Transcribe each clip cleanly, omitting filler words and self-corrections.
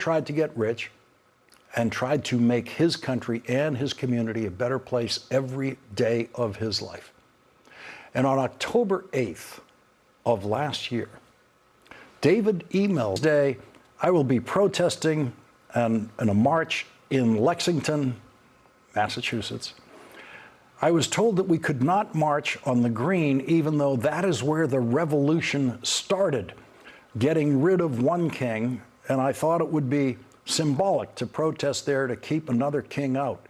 tried to get rich and tried to make his country and his community a better place every day of his life. And on October 8th of last year, David emailed, "Today, I will be protesting in a march in Lexington, Massachusetts. I was told that we could not march on the Green, even though that is where the revolution started, getting rid of one king, and I thought it would be symbolic to protest there to keep another king out.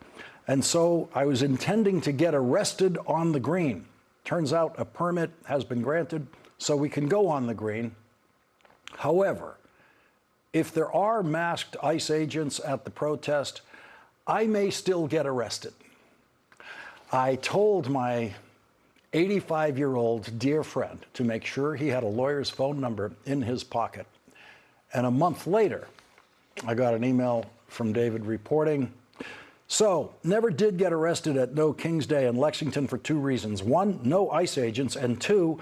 And so I was intending to get arrested on the Green. Turns out a permit has been granted, so we can go on the Green. However, if there are masked ICE agents at the protest, I may still get arrested." I told my 85-year-old dear friend to make sure he had a lawyer's phone number in his pocket. And a month later, I got an email from David reporting, "So, never did get arrested at No King's Day in Lexington for two reasons. One, no ICE agents, and two,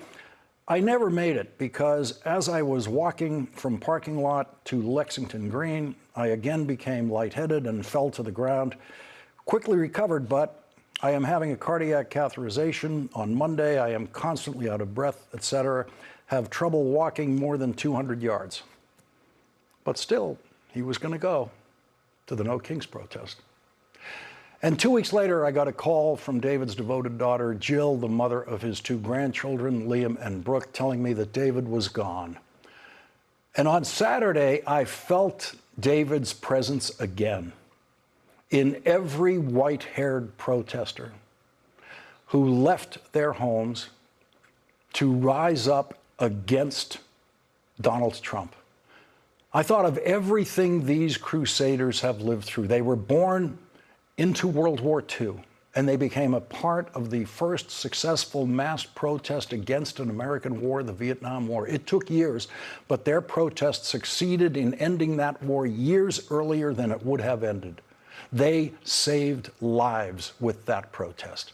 I never made it because as I was walking from parking lot to Lexington Green, I again became lightheaded and fell to the ground. Quickly recovered, but I am having a cardiac catheterization on Monday. I am constantly out of breath, etc. Have trouble walking more than 200 yards. But still, he was going to go to the No Kings protest. And 2 weeks later, I got a call from David's devoted daughter, Jill, the mother of his two grandchildren, Liam and Brooke, telling me that David was gone. And on Saturday, I felt David's presence again in every white-haired protester who left their homes to rise up against Donald Trump. I thought of everything these crusaders have lived through. They were born into World War II, and they became a part of the first successful mass protest against an American war, the Vietnam War. It took years, but their protest succeeded in ending that war years earlier than it would have ended. They saved lives with that protest.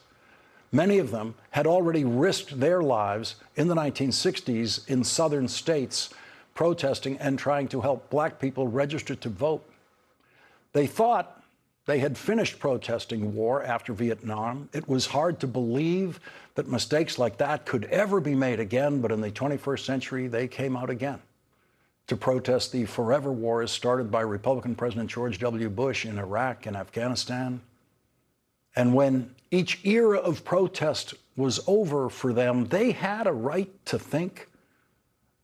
Many of them had already risked their lives in the 1960s in southern states protesting and trying to help black people register to vote. They thought they had finished protesting war after Vietnam. It was hard to believe that mistakes like that could ever be made again, but in the 21st century, they came out again to protest the forever wars started by Republican President George W. Bush in Iraq and Afghanistan. And when each era of protest was over for them, they had a right to think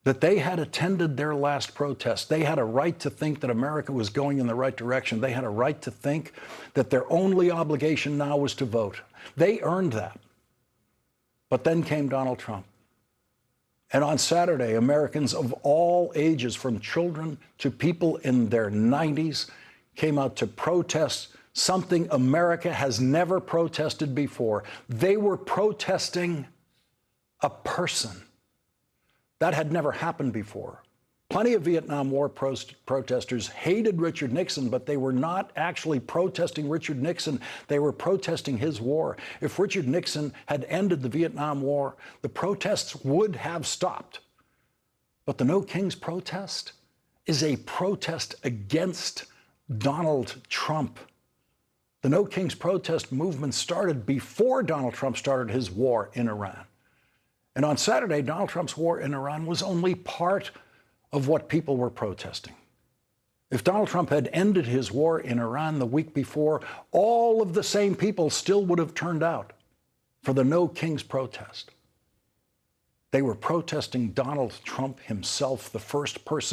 that they had attended their last protest. They had a right to think that America was going in the right direction. They had a right to think that their only obligation now was to vote. They earned that. But then came Donald Trump. And on Saturday, Americans of all ages, from children to people in their 90s, came out to protest something America has never protested before. They were protesting a person. That had never happened before. Plenty of Vietnam War protesters hated Richard Nixon, but they were not actually protesting Richard Nixon. They were protesting his war. If Richard Nixon had ended the Vietnam War, the protests would have stopped. But the No Kings protest is a protest against Donald Trump. The No Kings protest movement started before Donald Trump started his war in Iran. And on Saturday, Donald Trump's war in Iran was only part of what people were protesting. If Donald Trump had ended his war in Iran the week before, all of the same people still would have turned out for the No Kings protest. They were protesting Donald Trump himself, the first person